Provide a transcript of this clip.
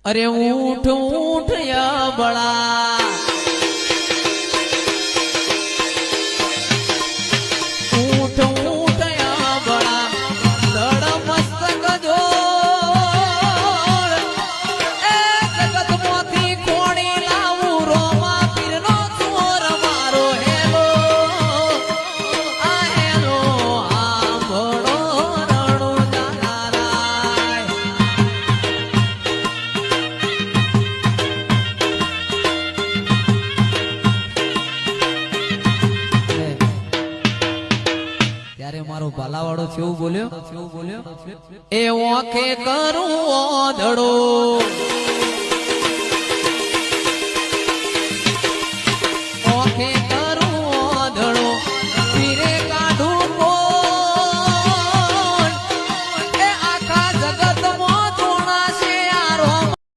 अरे ऊठ ऊठ या बड़ा ऊठ ऊठ या बड़ा लड़ मस्तक जो जगत मोती कोणी लावू रोमा पीरनो चोर मारो हेलो आ हेलो आंभळो रણો जानाराय ત્યારે મારો ભાલાવાળો કેવું બોલ્યો એ ઓખે કરું ઓધડો